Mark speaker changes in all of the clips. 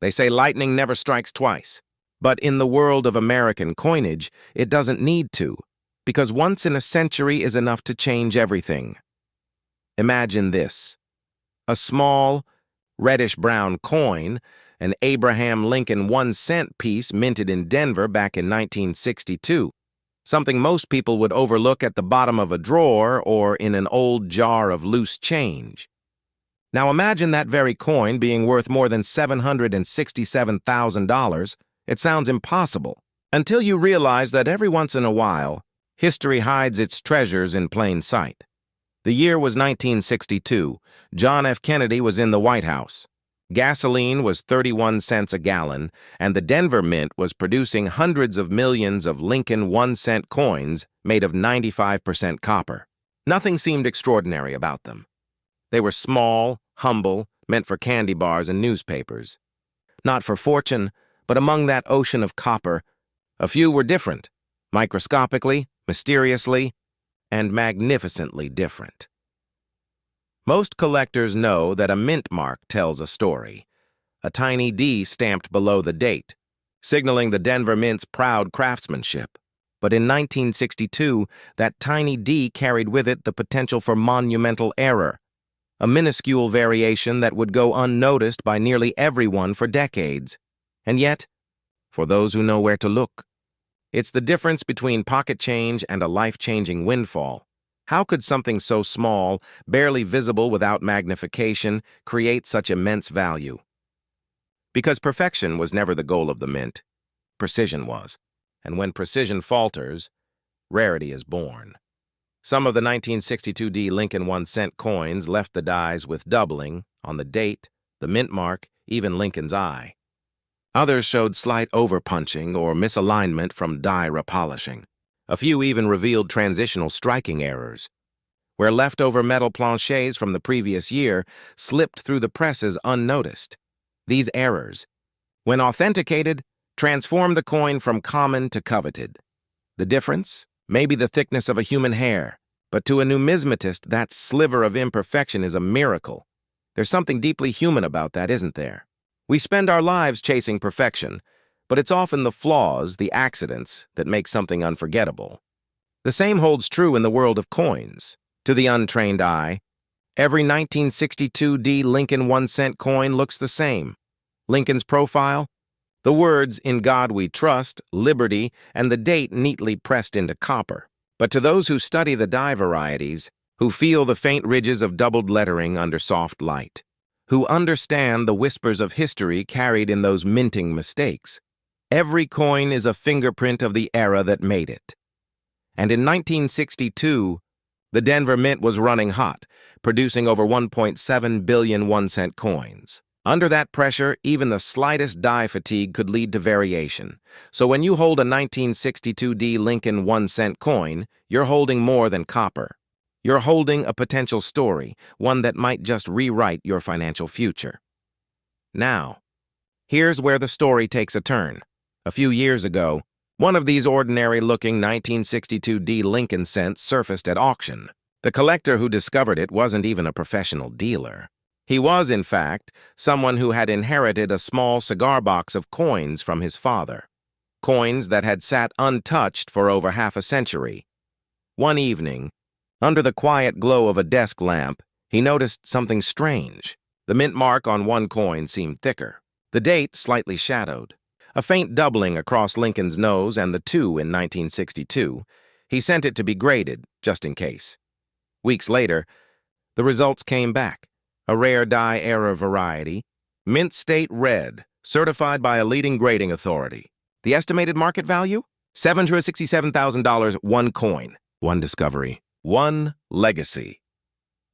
Speaker 1: They say lightning never strikes twice. But in the world of American coinage, it doesn't need to, because once in a century is enough to change everything. Imagine this. A small, reddish-brown coin, an Abraham Lincoln 1-cent piece minted in Denver back in 1962, something most people would overlook at the bottom of a drawer or in an old jar of loose change. Now imagine that very coin being worth more than $767,000. It sounds impossible, until you realize that every once in a while, history hides its treasures in plain sight. The year was 1962. John F. Kennedy was in the White House. Gasoline was 31 cents a gallon, and the Denver Mint was producing hundreds of millions of Lincoln 1-cent coins made of 95% copper. Nothing seemed extraordinary about them. They were small, humble, meant for candy bars and newspapers. Not for fortune, but among that ocean of copper, a few were different, microscopically, mysteriously, and magnificently different. Most collectors know that a mint mark tells a story, a tiny D stamped below the date, signaling the Denver Mint's proud craftsmanship. But in 1962, that tiny D carried with it the potential for monumental error, a minuscule variation that would go unnoticed by nearly everyone for decades. And yet, for those who know where to look, it's the difference between pocket change and a life-changing windfall. How could something so small, barely visible without magnification, create such immense value? Because perfection was never the goal of the mint. Precision was. And when precision falters, rarity is born. Some of the 1962 D Lincoln 1-cent coins left the dies with doubling on the date, the mint mark, even Lincoln's eye. Others showed slight overpunching or misalignment from die repolishing. A few even revealed transitional striking errors, where leftover metal planchets from the previous year slipped through the presses unnoticed. These errors, when authenticated, transformed the coin from common to coveted. The difference? Maybe the thickness of a human hair, but to a numismatist, that sliver of imperfection is a miracle. There's something deeply human about that, isn't there? We spend our lives chasing perfection, but it's often the flaws, the accidents, that make something unforgettable. The same holds true in the world of coins. To the untrained eye, every 1962 D Lincoln 1-cent coin looks the same. Lincoln's profile? The words, "In God We Trust," "Liberty," and the date neatly pressed into copper. But to those who study the die varieties, who feel the faint ridges of doubled lettering under soft light, who understand the whispers of history carried in those minting mistakes, every coin is a fingerprint of the era that made it. And in 1962, the Denver Mint was running hot, producing over 1.7 billion 1-cent coins. Under that pressure, even the slightest die fatigue could lead to variation. So when you hold a 1962 D Lincoln 1-cent coin, you're holding more than copper. You're holding a potential story, one that might just rewrite your financial future. Now, here's where the story takes a turn. A few years ago, one of these ordinary-looking 1962 D Lincoln cents surfaced at auction. The collector who discovered it wasn't even a professional dealer. He was, in fact, someone who had inherited a small cigar box of coins from his father. Coins that had sat untouched for over half a century. One evening, under the quiet glow of a desk lamp, he noticed something strange. The mint mark on one coin seemed thicker. The date slightly shadowed. A faint doubling across Lincoln's nose and the 2 in 1962. He sent it to be graded, just in case. Weeks later, the results came back. A rare die error variety, mint state red, certified by a leading grading authority. The estimated market value? $767,000, one coin. One discovery. One legacy.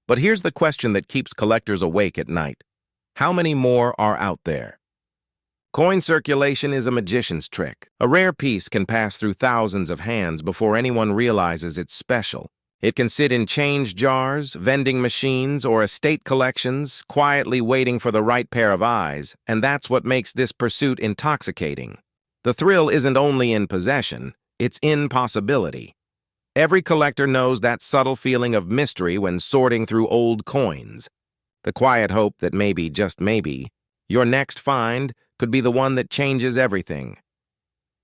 Speaker 1: But here's the question that keeps collectors awake at night. How many more are out there? Coin circulation is a magician's trick. A rare piece can pass through thousands of hands before anyone realizes it's special. It can sit in change jars, vending machines, or estate collections, quietly waiting for the right pair of eyes, and that's what makes this pursuit intoxicating. The thrill isn't only in possession, it's in possibility. Every collector knows that subtle feeling of mystery when sorting through old coins. The quiet hope that maybe, just maybe, your next find could be the one that changes everything.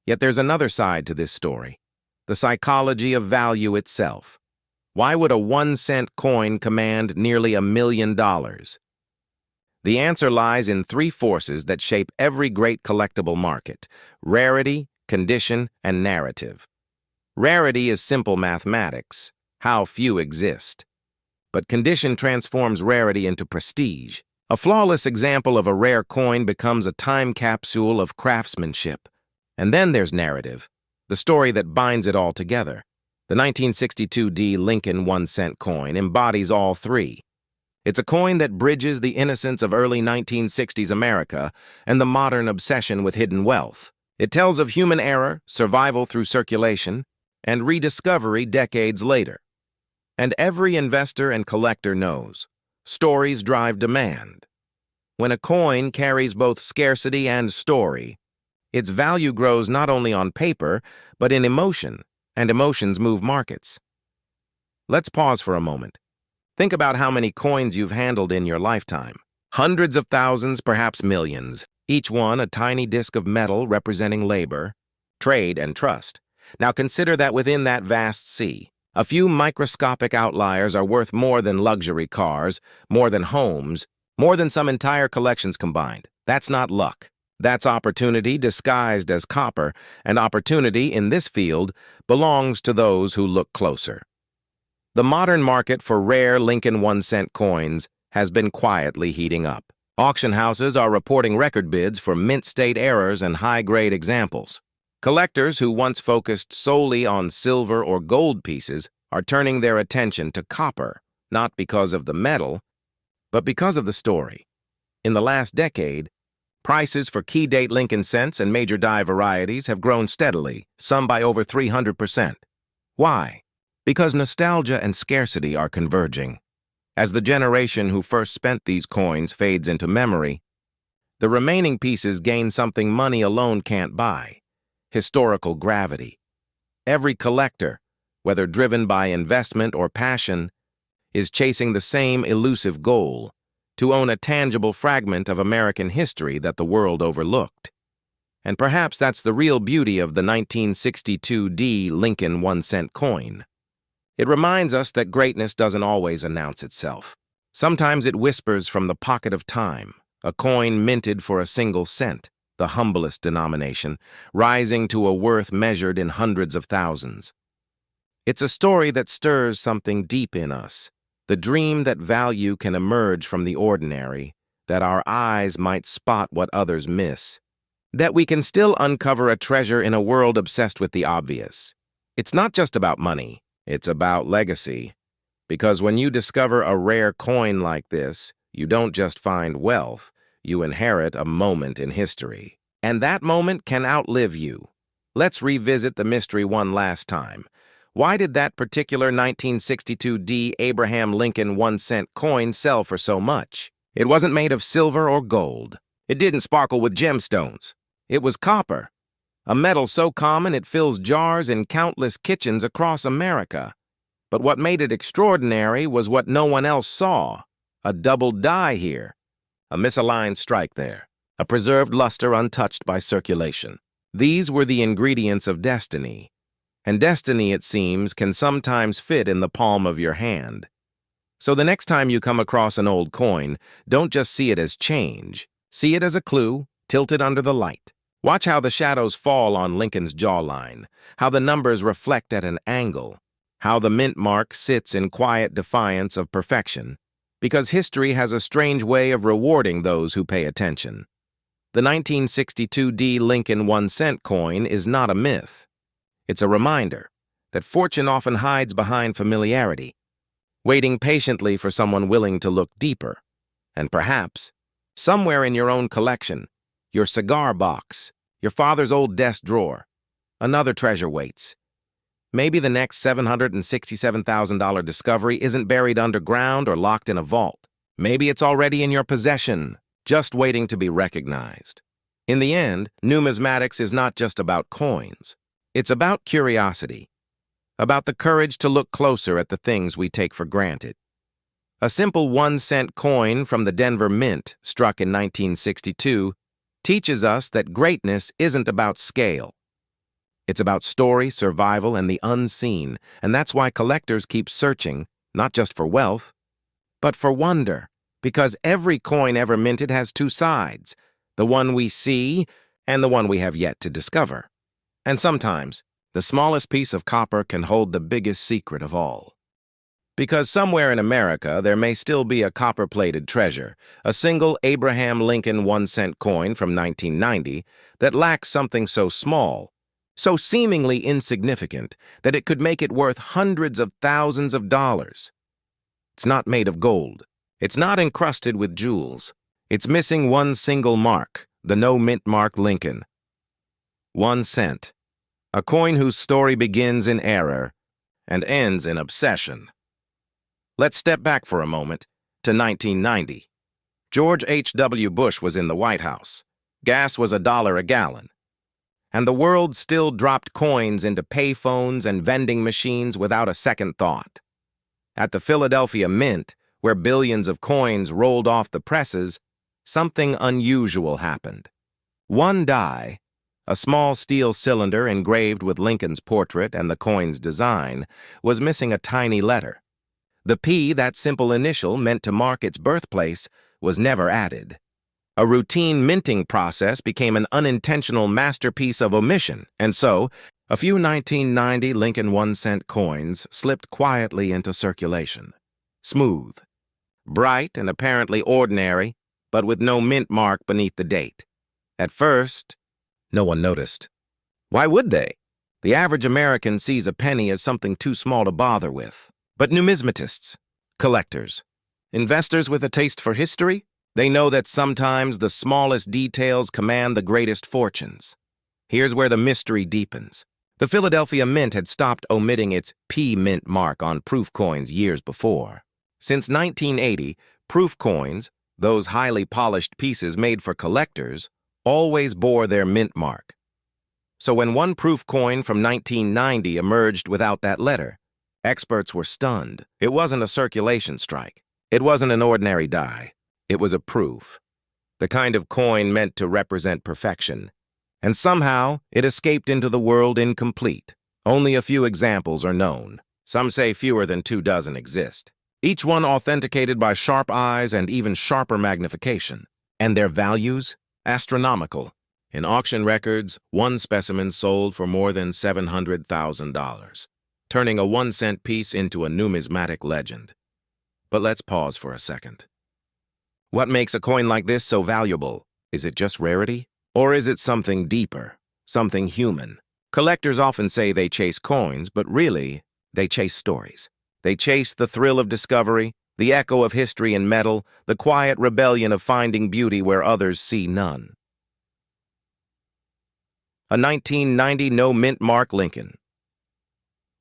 Speaker 1: Yet there's another side to this story, the psychology of value itself. Why would a 1-cent coin command nearly $1 million? The answer lies in three forces that shape every great collectible market: rarity, condition, and narrative. Rarity is simple mathematics, how few exist. But condition transforms rarity into prestige. A flawless example of a rare coin becomes a time capsule of craftsmanship. And then there's narrative, the story that binds it all together. The 1962 D Lincoln 1-cent coin embodies all three. It's a coin that bridges the innocence of early 1960s America and the modern obsession with hidden wealth. It tells of human error, survival through circulation, and rediscovery decades later. And every investor and collector knows, stories drive demand. When a coin carries both scarcity and story, its value grows not only on paper, but in emotion, and emotions move markets. Let's pause for a moment. Think about how many coins you've handled in your lifetime. Hundreds of thousands, perhaps millions, each one a tiny disc of metal representing labor, trade, and trust. Now consider that within that vast sea, a few microscopic outliers are worth more than luxury cars, more than homes, more than some entire collections combined. That's not luck. That's opportunity disguised as copper, and opportunity in this field belongs to those who look closer. The modern market for rare Lincoln 1-cent coins has been quietly heating up. Auction houses are reporting record bids for mint-state errors and high-grade examples. Collectors who once focused solely on silver or gold pieces are turning their attention to copper, not because of the metal, but because of the story. In the last decade, prices for key-date Lincoln cents and major die varieties have grown steadily, some by over 300%. Why? Because nostalgia and scarcity are converging. As the generation who first spent these coins fades into memory, the remaining pieces gain something money alone can't buy: historical gravity. Every collector, whether driven by investment or passion, is chasing the same elusive goal: to own a tangible fragment of American history that the world overlooked. And perhaps that's the real beauty of the 1962 D Lincoln 1-cent coin. It reminds us that greatness doesn't always announce itself. Sometimes it whispers from the pocket of time, a coin minted for a single cent, the humblest denomination, rising to a worth measured in hundreds of thousands. It's a story that stirs something deep in us, the dream that value can emerge from the ordinary, that our eyes might spot what others miss, that we can still uncover a treasure in a world obsessed with the obvious. It's not just about money. It's about legacy. Because when you discover a rare coin like this, you don't just find wealth, you inherit a moment in history. And that moment can outlive you. Let's revisit the mystery one last time. Why did that particular 1962 D Abraham Lincoln 1-cent coin sell for so much? It wasn't made of silver or gold. It didn't sparkle with gemstones. It was copper. A metal so common it fills jars in countless kitchens across America. But what made it extraordinary was what no one else saw: a double die here, a misaligned strike there, a preserved luster untouched by circulation. These were the ingredients of destiny. And destiny, it seems, can sometimes fit in the palm of your hand. So the next time you come across an old coin, don't just see it as change. See it as a clue, tilted under the light. Watch how the shadows fall on Lincoln's jawline, how the numbers reflect at an angle, how the mint mark sits in quiet defiance of perfection, because history has a strange way of rewarding those who pay attention. The 1962 D Lincoln 1-cent coin is not a myth. It's a reminder that fortune often hides behind familiarity, waiting patiently for someone willing to look deeper. And perhaps, somewhere in your own collection, your cigar box, your father's old desk drawer, another treasure waits. Maybe the next $767,000 discovery isn't buried underground or locked in a vault. Maybe it's already in your possession, just waiting to be recognized. In the end, numismatics is not just about coins. It's about curiosity, about the courage to look closer at the things we take for granted. A simple 1-cent coin from the Denver Mint, struck in 1962, teaches us that greatness isn't about scale. It's about story, survival, and the unseen, and that's why collectors keep searching, not just for wealth, but for wonder, because every coin ever minted has two sides, the one we see and the one we have yet to discover. And sometimes, the smallest piece of copper can hold the biggest secret of all. Because somewhere in America there may still be a copper-plated treasure, a single Abraham Lincoln 1-cent coin from 1990 that lacks something so small, so seemingly insignificant, that it could make it worth hundreds of thousands of dollars. It's not made of gold. It's not encrusted with jewels. It's missing one single mark, the no-mint mark Lincoln. 1 cent. A coin whose story begins in error and ends in obsession. Let's step back for a moment to 1990. George H.W. Bush was in the White House. Gas was $1 a gallon. And the world still dropped coins into payphones and vending machines without a second thought. At the Philadelphia Mint, where billions of coins rolled off the presses, something unusual happened. One die, a small steel cylinder engraved with Lincoln's portrait and the coin's design, was missing a tiny letter. The P, that simple initial meant to mark its birthplace, was never added. A routine minting process became an unintentional masterpiece of omission, and so, a few 1990 Lincoln 1-cent coins slipped quietly into circulation. Smooth, bright and apparently ordinary, but with no mint mark beneath the date. At first, no one noticed. Why would they? The average American sees a penny as something too small to bother with. But numismatists, collectors, investors with a taste for history, they know that sometimes the smallest details command the greatest fortunes. Here's where the mystery deepens. The Philadelphia Mint had stopped omitting its P mint mark on proof coins years before. Since 1980, proof coins, those highly polished pieces made for collectors, always bore their mint mark. So when one proof coin from 1990 emerged without that letter, experts were stunned. It wasn't a circulation strike. It wasn't an ordinary die. It was a proof. The kind of coin meant to represent perfection. And somehow, it escaped into the world incomplete. Only a few examples are known. Some say fewer than 24 exist. Each one authenticated by sharp eyes and even sharper magnification. And their values? Astronomical. In auction records, one specimen sold for more than $700,000. Turning a 1-cent piece into a numismatic legend. But let's pause for a second. What makes a coin like this so valuable? Is it just rarity? Or is it something deeper, something human? Collectors often say they chase coins, but really, they chase stories. They chase the thrill of discovery, the echo of history in metal, the quiet rebellion of finding beauty where others see none. A 1990 no-mint mark Lincoln.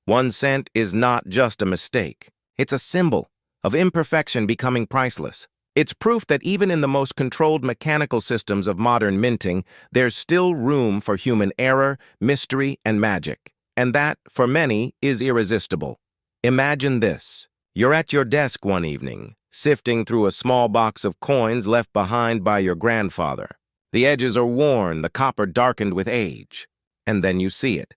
Speaker 1: 1 cent is not just a mistake. It's a symbol of imperfection becoming priceless. It's proof that even in the most controlled mechanical systems of modern minting, there's still room for human error, mystery, and magic. And that, for many, is irresistible. Imagine this. You're at your desk one evening, sifting through a small box of coins left behind by your grandfather. The edges are worn, the copper darkened with age. And then you see it.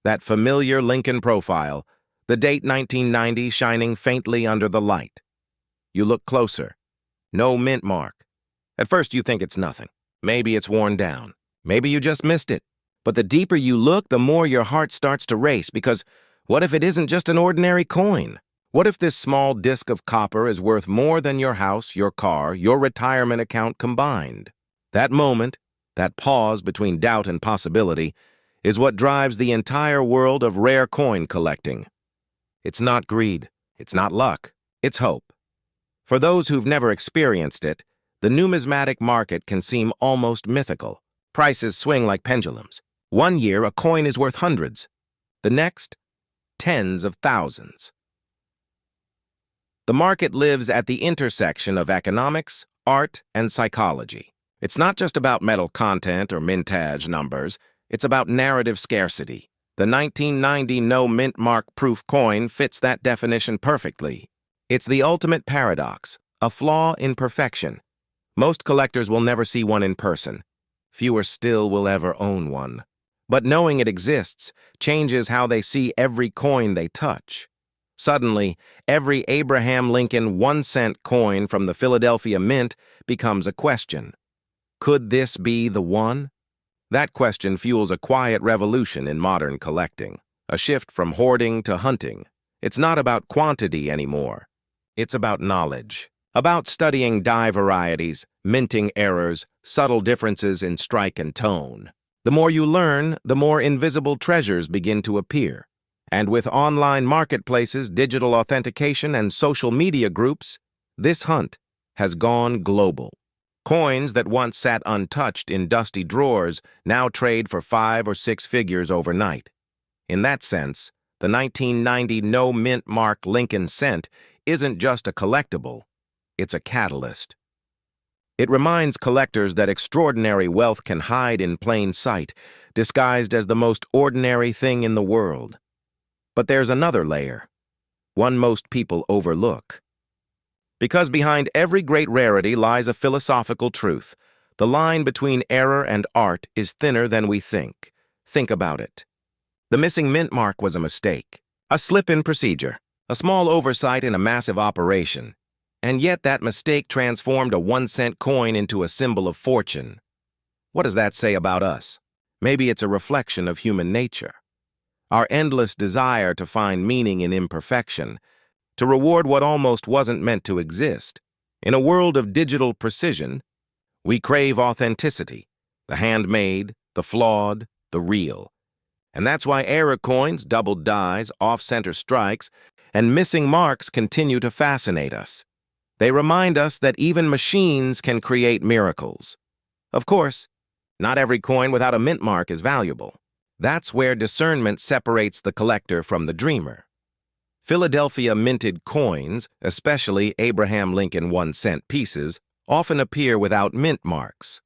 Speaker 1: That familiar Lincoln profile, the date 1990 shining faintly under the light. You look closer. No mint mark. At first you think it's nothing. Maybe it's worn down. Maybe you just missed it. But the deeper you look, the more your heart starts to race, because what if it isn't just an ordinary coin? What if this small disc of copper is worth more than your house, your car, your retirement account combined? That moment, that pause between doubt and possibility, is what drives the entire world of rare coin collecting. It's not greed, it's not luck, it's hope. For those who've never experienced it, the numismatic market can seem almost mythical. Prices swing like pendulums. One year, a coin is worth hundreds. The next, tens of thousands. The market lives at the intersection of economics, art, and psychology. It's not just about metal content or mintage numbers. It's about narrative scarcity. The 1990 no-mint mark proof coin fits that definition perfectly. It's the ultimate paradox, a flaw in perfection. Most collectors will never see one in person. fewer still will ever own one. But knowing it exists changes how they see every coin they touch. Suddenly, every Abraham Lincoln 1-cent coin from the Philadelphia Mint becomes a question. Could this be the one? That question fuels a quiet revolution in modern collecting, a shift from hoarding to hunting. It's not about quantity anymore. It's about knowledge, about studying die varieties, minting errors, subtle differences in strike and tone. The more you learn, the more invisible treasures begin to appear. And with online marketplaces, digital authentication, and social media groups, this hunt has gone global. Coins that once sat untouched in dusty drawers now trade for 5 or 6 figures overnight. In that sense, the 1990 no-mint mark Lincoln cent isn't just a collectible, it's a catalyst. It reminds collectors that extraordinary wealth can hide in plain sight, disguised as the most ordinary thing in the world. But there's another layer, one most people overlook. Because behind every great rarity lies a philosophical truth. The line between error and art is thinner than we think. Think about it. The missing mint mark was a mistake, a slip in procedure, a small oversight in a massive operation. And yet that mistake transformed a 1-cent coin into a symbol of fortune. What does that say about us? Maybe it's a reflection of human nature. Our endless desire to find meaning in imperfection, to reward what almost wasn't meant to exist. In a world of digital precision, we crave authenticity, the handmade, the flawed, the real. And that's why error coins, doubled dies, off-center strikes, and missing marks continue to fascinate us. They remind us that even machines can create miracles. Of course, not every coin without a mint mark is valuable. That's where discernment separates the collector from the dreamer. Philadelphia minted coins, especially Abraham Lincoln 1-cent pieces, often appear without mint marks.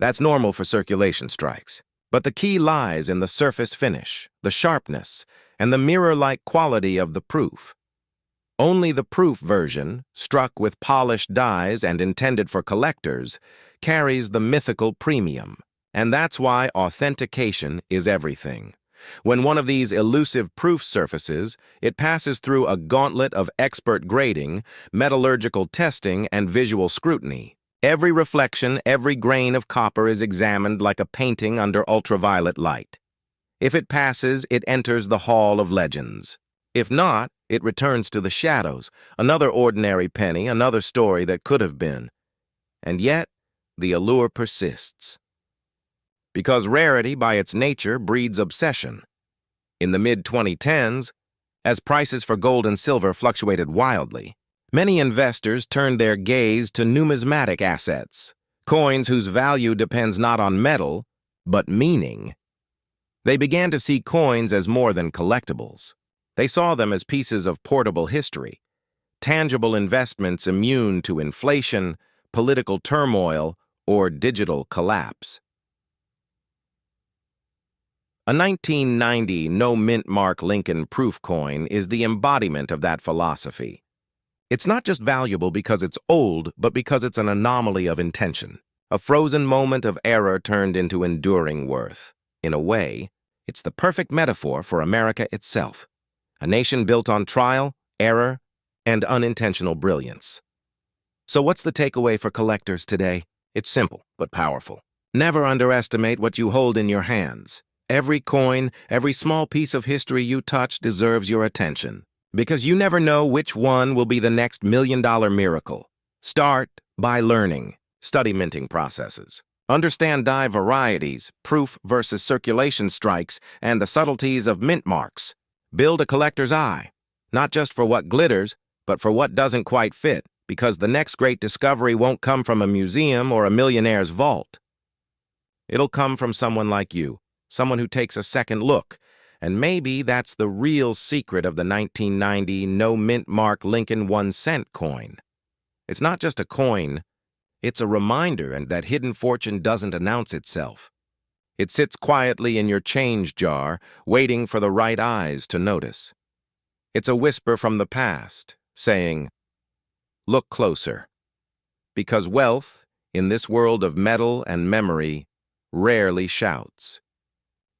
Speaker 1: That's normal for circulation strikes. But the key lies in the surface finish, the sharpness, and the mirror-like quality of the proof. Only the proof version, struck with polished dies and intended for collectors, carries the mythical premium. And that's why authentication is everything. When one of these elusive proof surfaces, it passes through a gauntlet of expert grading, metallurgical testing, and visual scrutiny. Every reflection, every grain of copper is examined like a painting under ultraviolet light. If it passes, it enters the Hall of Legends. If not, it returns to the shadows, another ordinary penny, another story that could have been. And yet, the allure persists. Because rarity, by its nature, breeds obsession. In the mid-2010s, as prices for gold and silver fluctuated wildly, many investors turned their gaze to numismatic assets, coins whose value depends not on metal, but meaning. They began to see coins as more than collectibles. They saw them as pieces of portable history, tangible investments immune to inflation, political turmoil, or digital collapse. A 1990 no-mint mark Lincoln proof coin is the embodiment of that philosophy. It's not just valuable because it's old, but because it's an anomaly of intention, a frozen moment of error turned into enduring worth. In a way, it's the perfect metaphor for America itself, a nation built on trial, error, and unintentional brilliance. So what's the takeaway for collectors today? It's simple, but powerful. Never underestimate what you hold in your hands. Every coin, every small piece of history you touch deserves your attention, because you never know which one will be the next $1-million miracle. Start by learning. Study minting processes. Understand die varieties, proof versus circulation strikes, and the subtleties of mint marks. Build a collector's eye, not just for what glitters, but for what doesn't quite fit, because the next great discovery won't come from a museum or a millionaire's vault. It'll come from someone like you, someone who takes a second look, and maybe that's the real secret of the 1990 no-mint mark Lincoln 1-cent coin. It's not just a coin, it's a reminder that hidden fortune doesn't announce itself. It sits quietly in your change jar, waiting for the right eyes to notice. It's a whisper from the past, saying, "Look closer," because wealth, in this world of metal and memory, rarely shouts.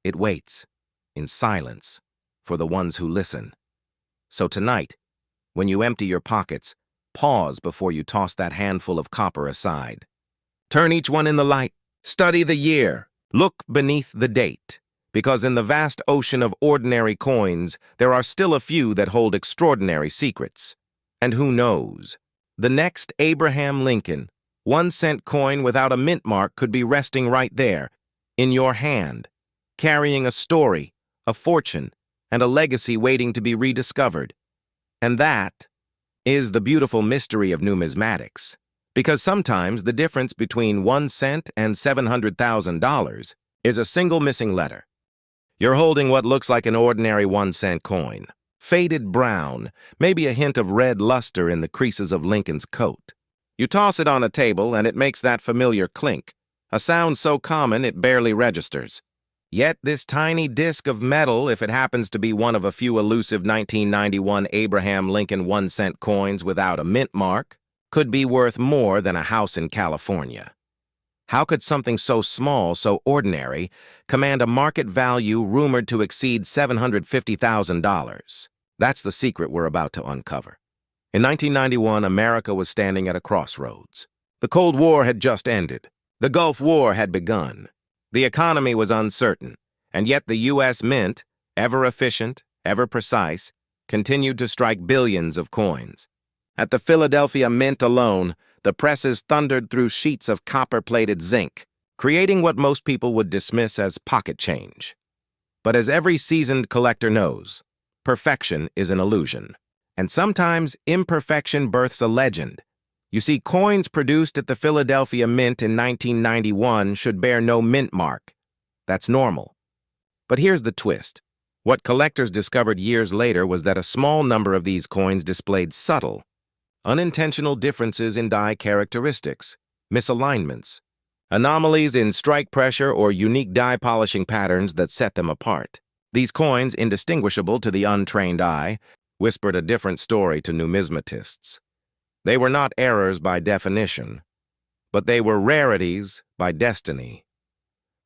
Speaker 1: It waits, in silence, for the ones who listen. So tonight, when you empty your pockets, pause before you toss that handful of copper aside. Turn each one in the light. Study the year. Look beneath the date. Because in the vast ocean of ordinary coins, there are still a few that hold extraordinary secrets. And who knows? The next Abraham Lincoln, 1-cent coin without a mint mark, could be resting right there, in your hand, carrying a story, a fortune, and a legacy waiting to be rediscovered. And that is the beautiful mystery of numismatics. Because sometimes the difference between 1 cent and $700,000 is a single missing letter. You're holding what looks like an ordinary 1-cent coin. Faded brown, maybe a hint of red luster in the creases of Lincoln's coat. You toss it on a table and it makes that familiar clink, a sound so common it barely registers. Yet this tiny disc of metal, if it happens to be one of a few elusive 1991 Abraham Lincoln 1-cent coins without a mint mark, could be worth more than a house in California. How could something so small, so ordinary, command a market value rumored to exceed $750,000? That's the secret we're about to uncover. In 1991, America was standing at a crossroads. The Cold War had just ended. The Gulf War had begun. The economy was uncertain, and yet the U.S. Mint, ever efficient, ever precise, continued to strike billions of coins. At the Philadelphia Mint alone, the presses thundered through sheets of copper-plated zinc, creating what most people would dismiss as pocket change. But as every seasoned collector knows, perfection is an illusion, and sometimes imperfection births a legend. You see, coins produced at the Philadelphia Mint in 1991 should bear no mint mark. That's normal. But here's the twist. What collectors discovered years later was that a small number of these coins displayed subtle, unintentional differences in die characteristics, misalignments, anomalies in strike pressure or unique die polishing patterns that set them apart. These coins, indistinguishable to the untrained eye, whispered a different story to numismatists. They were not errors by definition, but they were rarities by destiny.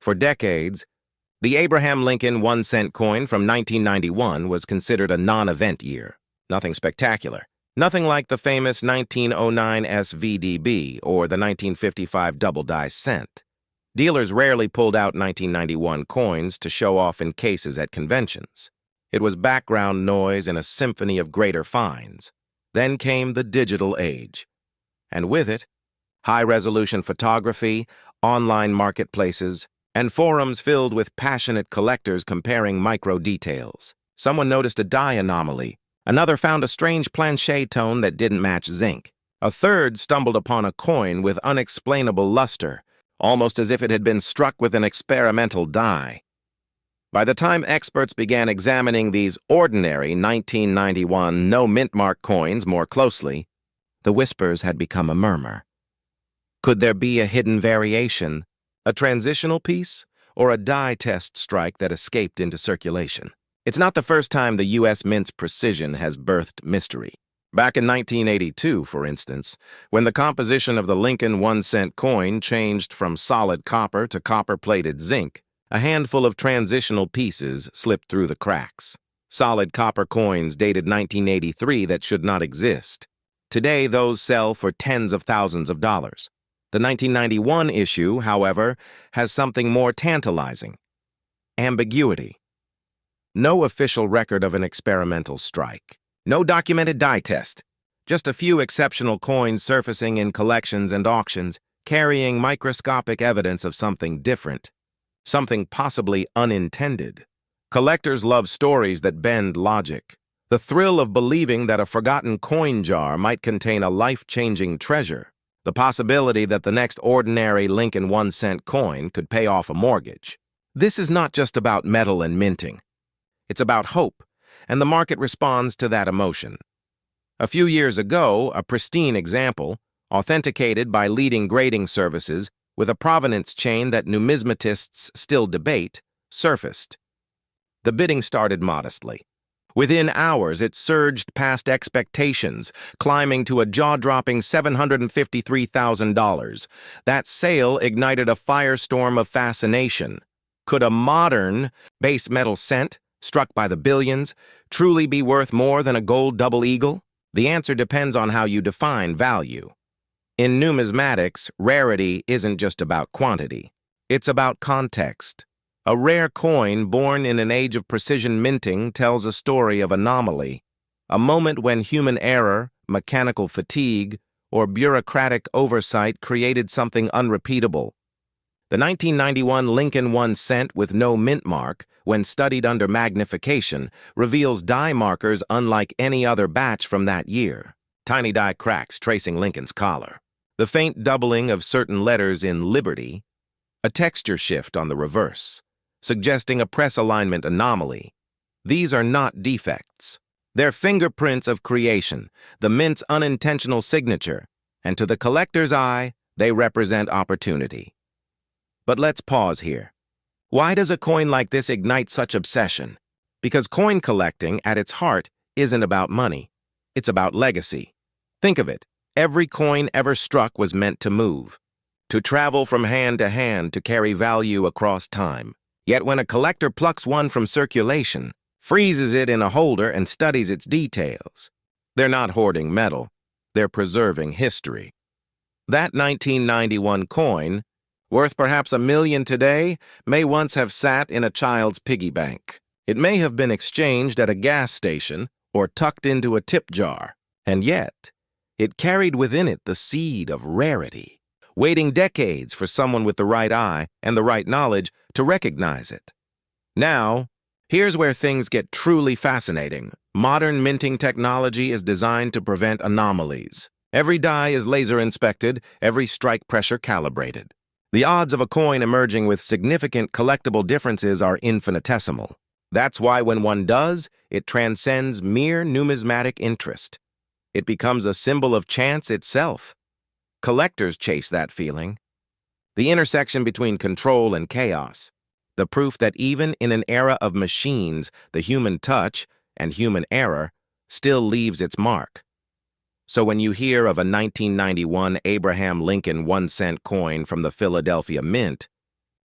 Speaker 1: For decades, the Abraham Lincoln 1-cent coin from 1991 was considered a non-event year. Nothing spectacular. Nothing like the famous 1909 SVDB or the 1955 double-die cent. Dealers rarely pulled out 1991 coins to show off in cases at conventions. It was background noise in a symphony of greater finds. Then came the digital age. And with it, high-resolution photography, online marketplaces, and forums filled with passionate collectors comparing micro-details. Someone noticed a die anomaly. Another found a strange planchet tone that didn't match zinc. A third stumbled upon a coin with unexplainable luster, almost as if it had been struck with an experimental die. By the time experts began examining these ordinary 1991 no-mint-mark coins more closely, the whispers had become a murmur. Could there be a hidden variation, a transitional piece, or a die test strike that escaped into circulation? It's not the first time the U.S. Mint's precision has birthed mystery. Back in 1982, for instance, when the composition of the Lincoln 1-cent coin changed from solid copper to copper-plated zinc, a handful of transitional pieces slipped through the cracks. Solid copper coins dated 1983 that should not exist. Today, those sell for tens of thousands of dollars. The 1991 issue, however, has something more tantalizing: ambiguity. No official record of an experimental strike. No documented die test. Just a few exceptional coins surfacing in collections and auctions, carrying microscopic evidence of something different. Something possibly unintended. Collectors love stories that bend logic. The thrill of believing that a forgotten coin jar might contain a life-changing treasure. The possibility that the next ordinary Lincoln 1-cent coin could pay off a mortgage. This is not just about metal and minting. It's about hope, and the market responds to that emotion. A few years ago, a pristine example, authenticated by leading grading services with a provenance chain that numismatists still debate, surfaced. The bidding started modestly, Within hours, it surged past expectations, climbing to a jaw-dropping $753,000. That sale ignited a firestorm of fascination. Could a modern base metal cent, struck by the billions, truly be worth more than a gold double eagle? The answer depends on how you define value. In numismatics, rarity isn't just about quantity. It's about context. A rare coin born in an age of precision minting tells a story of anomaly, a moment when human error, mechanical fatigue, or bureaucratic oversight created something unrepeatable. The 1991 Lincoln 1 cent with no mint mark, when studied under magnification, reveals die markers unlike any other batch from that year. Tiny die cracks tracing Lincoln's collar. The faint doubling of certain letters in Liberty, a texture shift on the reverse, suggesting a press alignment anomaly. These are not defects. They're fingerprints of creation, the mint's unintentional signature, and to the collector's eye, they represent opportunity. But let's pause here. Why does a coin like this ignite such obsession? Because coin collecting, at its heart, isn't about money. It's about legacy. Think of it. Every coin ever struck was meant to move, to travel from hand to hand, to carry value across time. Yet when a collector plucks one from circulation, freezes it in a holder, and studies its details, they're not hoarding metal. They're preserving history. That 1991 coin, worth perhaps $1 million today, may once have sat in a child's piggy bank. It may have been exchanged at a gas station or tucked into a tip jar, and yet it carried within it the seed of rarity, waiting decades for someone with the right eye and the right knowledge to recognize it. Now, here's where things get truly fascinating. Modern minting technology is designed to prevent anomalies. Every die is laser inspected, every strike pressure calibrated. The odds of a coin emerging with significant collectible differences are infinitesimal. That's why when one does, it transcends mere numismatic interest. It becomes a symbol of chance itself. Collectors chase that feeling. The intersection between control and chaos. The proof that even in an era of machines, the human touch and human error still leaves its mark. So when you hear of a 1991 Abraham Lincoln 1-cent coin from the Philadelphia Mint,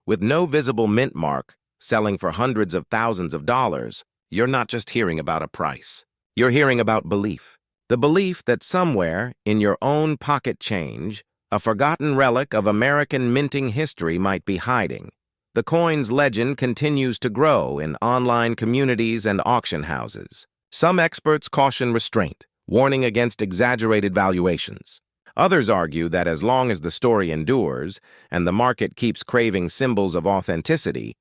Speaker 1: with no visible mint mark, selling for hundreds of thousands of dollars, you're not just hearing about a price. You're hearing about belief. The belief that somewhere in your own pocket change, a forgotten relic of American minting history might be hiding. The coin's legend continues to grow in online communities and auction houses. Some experts caution restraint, warning against exaggerated valuations. Others argue that as long as the story endures and the market keeps craving symbols of authenticity,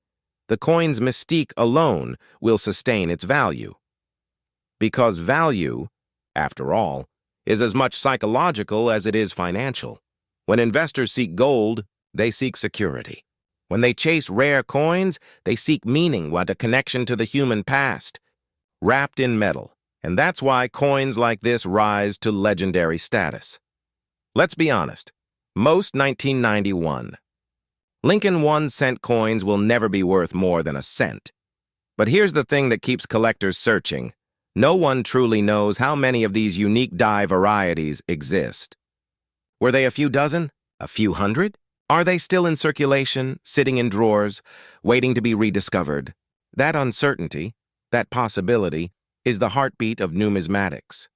Speaker 1: the coin's mystique alone will sustain its value. Because value, after all, is as much psychological as it is financial. When investors seek gold, they seek security. When they chase rare coins, they seek meaning, want a connection to the human past, wrapped in metal. And that's why coins like this rise to legendary status. Let's be honest, most 1991 Lincoln 1-cent coins will never be worth more than a cent. But here's the thing that keeps collectors searching. No one truly knows how many of these unique die varieties exist. Were they a few dozen? A few hundred? Are they still in circulation, sitting in drawers, waiting to be rediscovered? That uncertainty, that possibility, is the heartbeat of numismatics.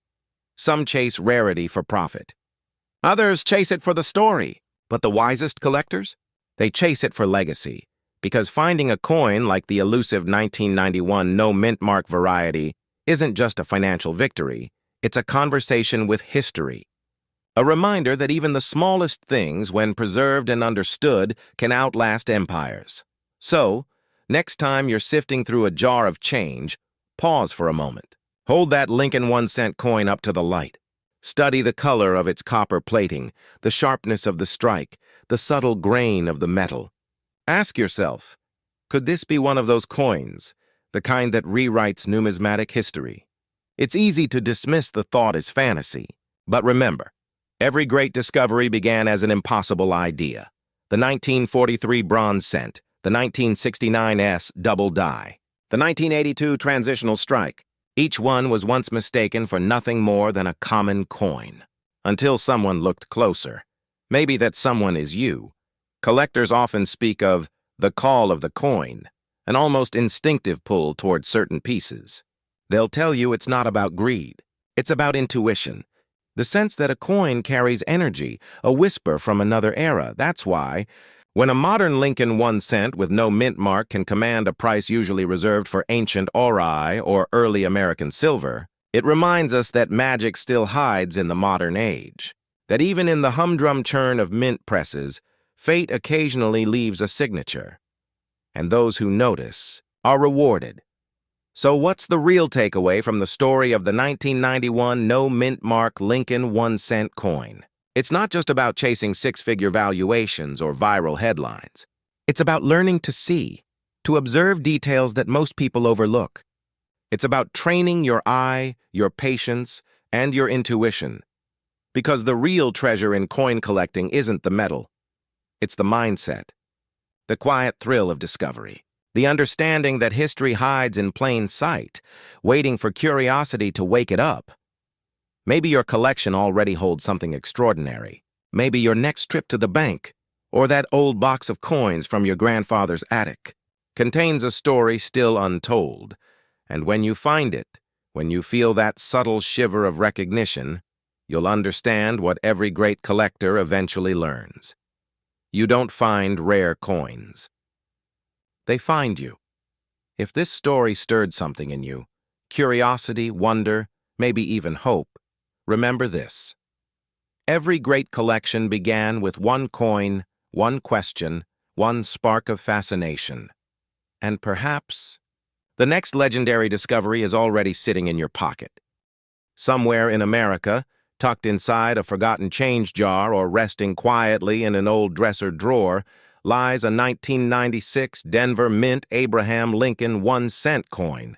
Speaker 1: Some chase rarity for profit. Others chase it for the story. But the wisest collectors? They chase it for legacy. Because finding a coin like the elusive 1991 no mint mark variety isn't just a financial victory, it's a conversation with history. A reminder that even the smallest things, when preserved and understood, can outlast empires. So, next time you're sifting through a jar of change, pause for a moment. Hold that Lincoln 1-cent coin up to the light. Study the color of its copper plating, the sharpness of the strike, the subtle grain of the metal. Ask yourself, could this be one of those coins, the kind that rewrites numismatic history? It's easy to dismiss the thought as fantasy, but remember, every great discovery began as an impossible idea. The 1943 bronze cent, the 1969 double die, the 1982 transitional strike. Each one was once mistaken for nothing more than a common coin. Until someone looked closer. Maybe that someone is you. Collectors often speak of the call of the coin, an almost instinctive pull toward certain pieces. They'll tell you it's not about greed. It's about intuition. The sense that a coin carries energy, a whisper from another era. That's why, when a modern Lincoln 1 cent with no mint mark can command a price usually reserved for ancient ori or early American silver, it reminds us that magic still hides in the modern age. That even in the humdrum churn of mint presses, fate occasionally leaves a signature. And those who notice are rewarded. So what's the real takeaway from the story of the 1991 no mint mark Lincoln 1 cent coin? It's not just about chasing six-figure valuations or viral headlines. It's about learning to see, to observe details that most people overlook. It's about training your eye, your patience, and your intuition. Because the real treasure in coin collecting isn't the metal. It's the mindset, the quiet thrill of discovery. The understanding that history hides in plain sight, waiting for curiosity to wake it up. Maybe your collection already holds something extraordinary. Maybe your next trip to the bank, or that old box of coins from your grandfather's attic, contains a story still untold. And when you find it, when you feel that subtle shiver of recognition, you'll understand what every great collector eventually learns. You don't find rare coins. They find you. If this story stirred something in you, curiosity, wonder, maybe even hope, remember this. Every great collection began with one coin, one question, one spark of fascination. And perhaps the next legendary discovery is already sitting in your pocket. Somewhere in America, tucked inside a forgotten change jar or resting quietly in an old dresser drawer, lies a 1996 Denver Mint Abraham Lincoln 1 cent coin.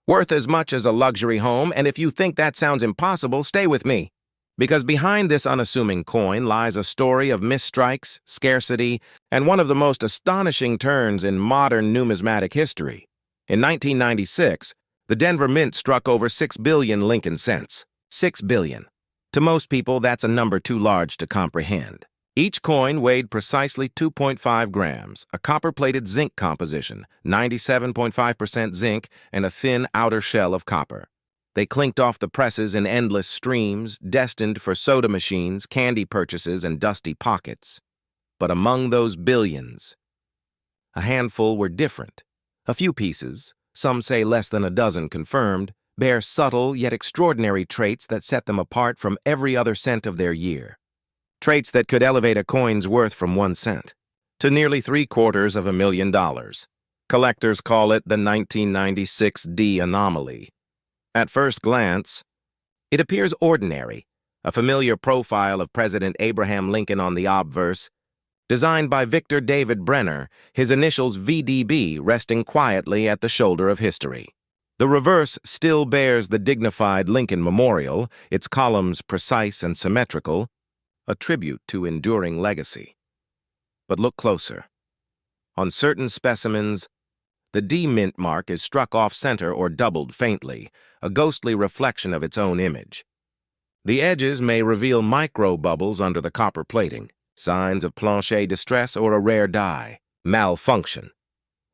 Speaker 1: Worth as much as a luxury home, and if you think that sounds impossible, stay with me. Because behind this unassuming coin lies a story of misstrikes, scarcity, and one of the most astonishing turns in modern numismatic history. In 1996, the Denver Mint struck over 6 billion Lincoln cents. 6 billion. To most people, that's a number too large to comprehend. Each coin weighed precisely 2.5 grams, a copper-plated zinc composition, 97.5% zinc, and a thin outer shell of copper. They clinked off the presses in endless streams, destined for soda machines, candy purchases, and dusty pockets. But among those billions, a handful were different. A few pieces, some say less than a dozen confirmed, bear subtle yet extraordinary traits that set them apart from every other cent of their year. Traits that could elevate a coin's worth from 1 cent to nearly $750,000. Collectors call it the 1996 D anomaly. At first glance, it appears ordinary, a familiar profile of President Abraham Lincoln on the obverse, designed by Victor David Brenner, his initials VDB resting quietly at the shoulder of history. The reverse still bears the dignified Lincoln Memorial, its columns precise and symmetrical, a tribute to enduring legacy. But look closer. On certain specimens, the D mint mark is struck off-center or doubled faintly, a ghostly reflection of its own image. The edges may reveal micro-bubbles under the copper plating, signs of plancher distress or a rare die, malfunction.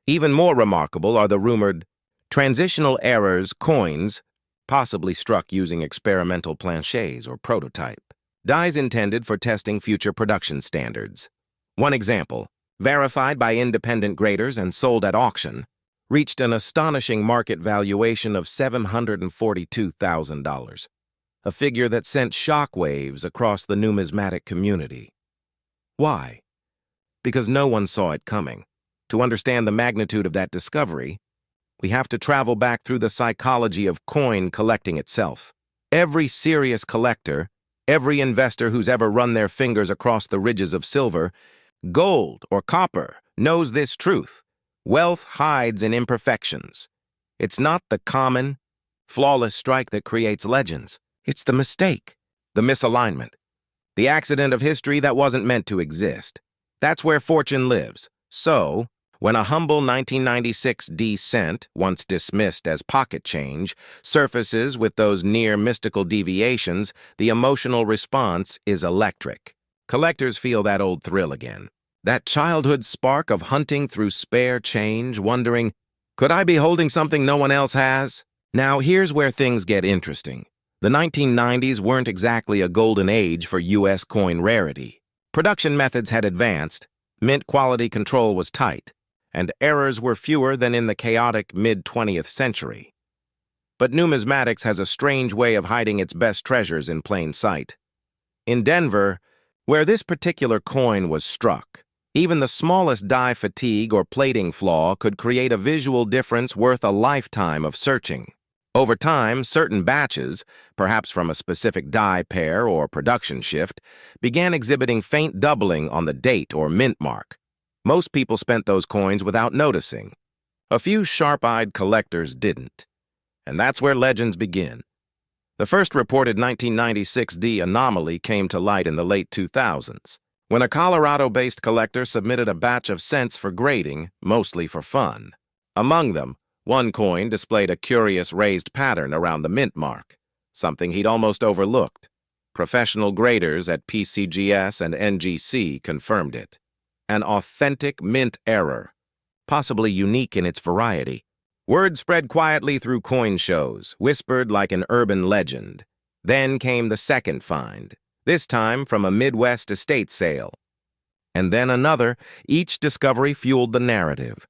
Speaker 1: Even more remarkable are the rumored transitional errors coins, possibly struck using experimental planchets or prototype. Dies intended for testing future production standards. One example, verified by independent graders and sold at auction, reached an astonishing market valuation of $742,000, a figure that sent shockwaves across the numismatic community. Why? Because no one saw it coming. To understand the magnitude of that discovery, we have to travel back through the psychology of coin collecting itself. Every serious collector, every investor who's ever run their fingers across the ridges of silver, gold, or copper knows this truth. Wealth hides in imperfections. It's not the common, flawless strike that creates legends. It's the mistake, the misalignment, the accident of history that wasn't meant to exist. That's where fortune lives. So, when a humble 1996 D cent, once dismissed as pocket change, surfaces with those near mystical deviations, the emotional response is electric. Collectors feel that old thrill again. That childhood spark of hunting through spare change, wondering, could I be holding something no one else has? Now, here's where things get interesting. The 1990s weren't exactly a golden age for U.S. coin rarity. Production methods had advanced, mint quality control was tight, and errors were fewer than in the chaotic mid-20th century. But numismatics has a strange way of hiding its best treasures in plain sight. In Denver, where this particular coin was struck, even the smallest die fatigue or plating flaw could create a visual difference worth a lifetime of searching. Over time, certain batches, perhaps from a specific die pair or production shift, began exhibiting faint doubling on the date or mint mark. Most people spent those coins without noticing. A few sharp-eyed collectors didn't. And that's where legends begin. The first reported 1996 D anomaly came to light in the late 2000s, when a Colorado-based collector submitted a batch of cents for grading, mostly for fun. Among them, one coin displayed a curious raised pattern around the mint mark, something he'd almost overlooked. Professional graders at PCGS and NGC confirmed it. An authentic mint error, possibly unique in its variety. Word spread quietly through coin shows, whispered like an urban legend. Then came the second find, this time from a Midwest estate sale. And then another, each discovery fueled the narrative.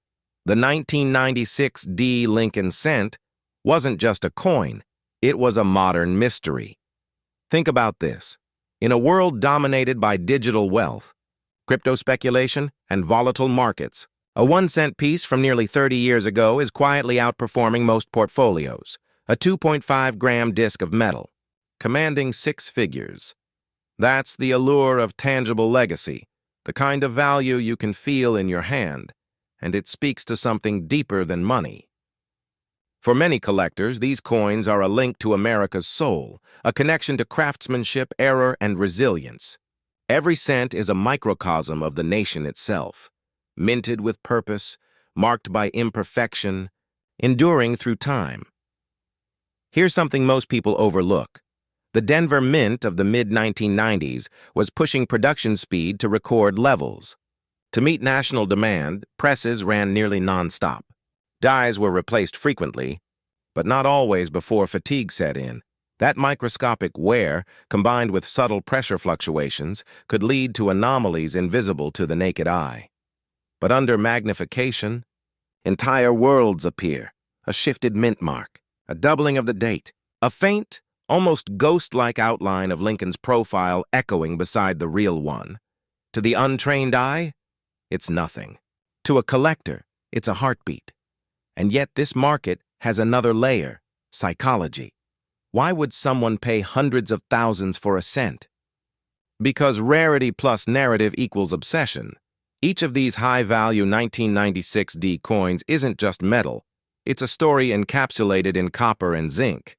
Speaker 1: The 1996 D Lincoln cent wasn't just a coin, it was a modern mystery. Think about this. In a world dominated by digital wealth, crypto speculation, and volatile markets, a 1-cent piece from nearly 30 years ago is quietly outperforming most portfolios, a 2.5-gram disc of metal, commanding 6 figures. That's the allure of tangible legacy, the kind of value you can feel in your hand, and it speaks to something deeper than money. For many collectors, these coins are a link to America's soul, a connection to craftsmanship, error, and resilience. Every cent is a microcosm of the nation itself, minted with purpose, marked by imperfection, enduring through time. Here's something most people overlook. The Denver Mint of the mid-1990s was pushing production speed to record levels. To meet national demand, presses ran nearly non-stop. Dies were replaced frequently, but not always before fatigue set in. That microscopic wear, combined with subtle pressure fluctuations, could lead to anomalies invisible to the naked eye. But under magnification, entire worlds appear, a shifted mint mark, a doubling of the date, a faint, almost ghost-like outline of Lincoln's profile echoing beside the real one. To the untrained eye, it's nothing. To a collector, it's a heartbeat. And yet this market has another layer, psychology. Why would someone pay hundreds of thousands for a cent? Because rarity plus narrative equals obsession. Each of these high-value 1996 D coins isn't just metal. It's a story encapsulated in copper and zinc.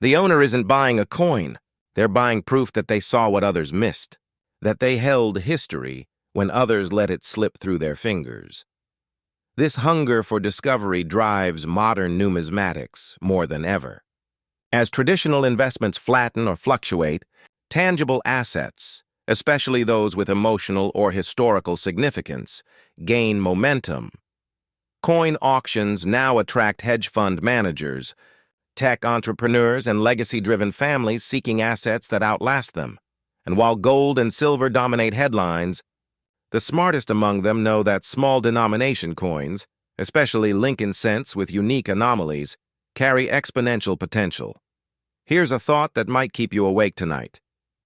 Speaker 1: The owner isn't buying a coin. They're buying proof that they saw what others missed, that they held history when others let it slip through their fingers. This hunger for discovery drives modern numismatics more than ever. As traditional investments flatten or fluctuate, tangible assets, especially those with emotional or historical significance, gain momentum. Coin auctions now attract hedge fund managers, tech entrepreneurs, and legacy-driven families seeking assets that outlast them. And while gold and silver dominate headlines, the smartest among them know that small denomination coins, especially Lincoln cents with unique anomalies, carry exponential potential. Here's a thought that might keep you awake tonight.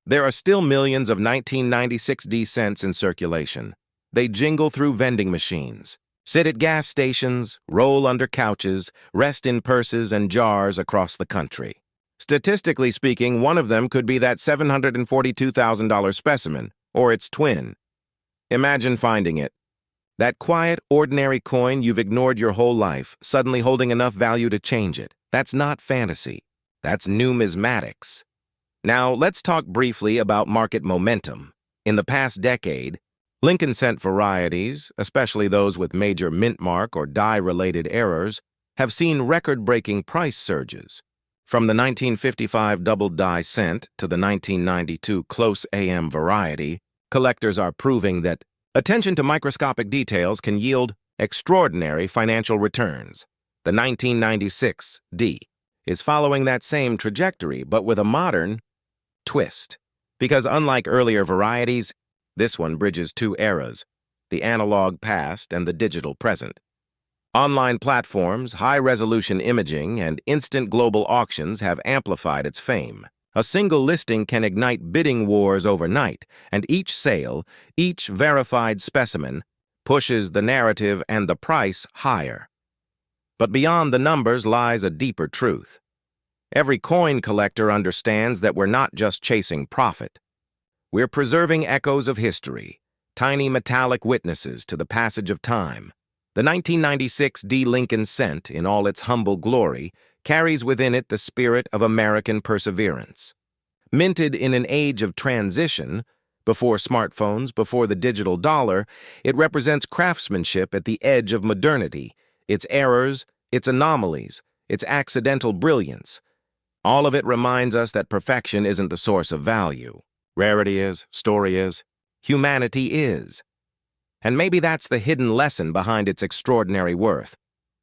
Speaker 1: There are still millions of 1996 D cents in circulation. They jingle through vending machines, sit at gas stations, roll under couches, rest in purses and jars across the country. Statistically speaking, one of them could be that $742,000 specimen, or its twin. Imagine finding it. That quiet, ordinary coin you've ignored your whole life, suddenly holding enough value to change it. That's not fantasy. That's numismatics. Now, let's talk briefly about market momentum. In the past decade, Lincoln cent varieties, especially those with major mint mark or die-related errors, have seen record-breaking price surges. From the 1955 double die cent to the 1992 close AM variety, collectors are proving that attention to microscopic details can yield extraordinary financial returns. The 1996 D is following that same trajectory, but with a modern twist. Because unlike earlier varieties, this one bridges two eras, the analog past and the digital present. Online platforms, high-resolution imaging, and instant global auctions have amplified its fame. A single listing can ignite bidding wars overnight, and each sale, each verified specimen, pushes the narrative and the price higher. But beyond the numbers lies a deeper truth. Every coin collector understands that we're not just chasing profit. We're preserving echoes of history, tiny metallic witnesses to the passage of time. The 1996 D. Lincoln cent, in all its humble glory, carries within it the spirit of American perseverance. Minted in an age of transition, before smartphones, before the digital dollar, it represents craftsmanship at the edge of modernity, its errors, its anomalies, its accidental brilliance. All of it reminds us that perfection isn't the source of value. Rarity is, story is, humanity is. And maybe that's the hidden lesson behind its extraordinary worth.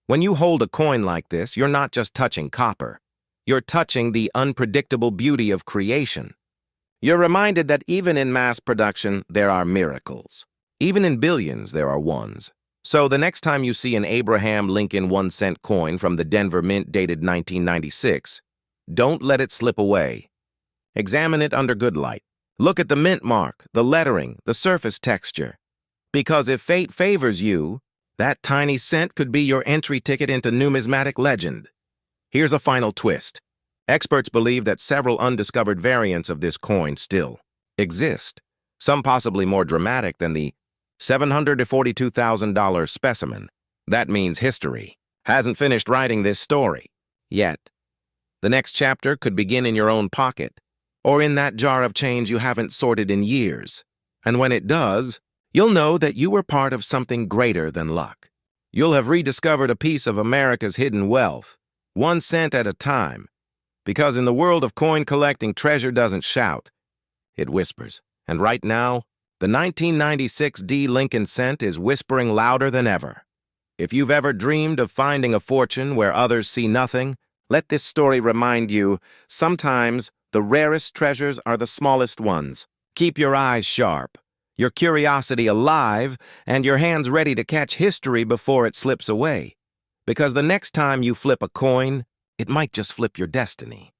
Speaker 1: When you hold a coin like this, you're not just touching copper. You're touching the unpredictable beauty of creation. You're reminded that even in mass production, there are miracles. Even in billions, there are ones. So the next time you see an Abraham Lincoln 1-cent coin from the Denver Mint dated 1996, don't let it slip away. Examine it under good light. Look at the mint mark, the lettering, the surface texture. Because if fate favors you, that tiny cent could be your entry ticket into numismatic legend. Here's a final twist. Experts believe that several undiscovered variants of this coin still exist, some possibly more dramatic than the $742,000 specimen. That means history hasn't finished writing this story yet. The next chapter could begin in your own pocket, or in that jar of change you haven't sorted in years. And when it does, you'll know that you were part of something greater than luck. You'll have rediscovered a piece of America's hidden wealth, 1 cent at a time. Because in the world of coin collecting, treasure doesn't shout, it whispers. And right now, the 1996 D. Lincoln cent is whispering louder than ever. If you've ever dreamed of finding a fortune where others see nothing, let this story remind you, sometimes the rarest treasures are the smallest ones. Keep your eyes sharp, your curiosity alive, and your hands ready to catch history before it slips away. Because the next time you flip a coin, it might just flip your destiny.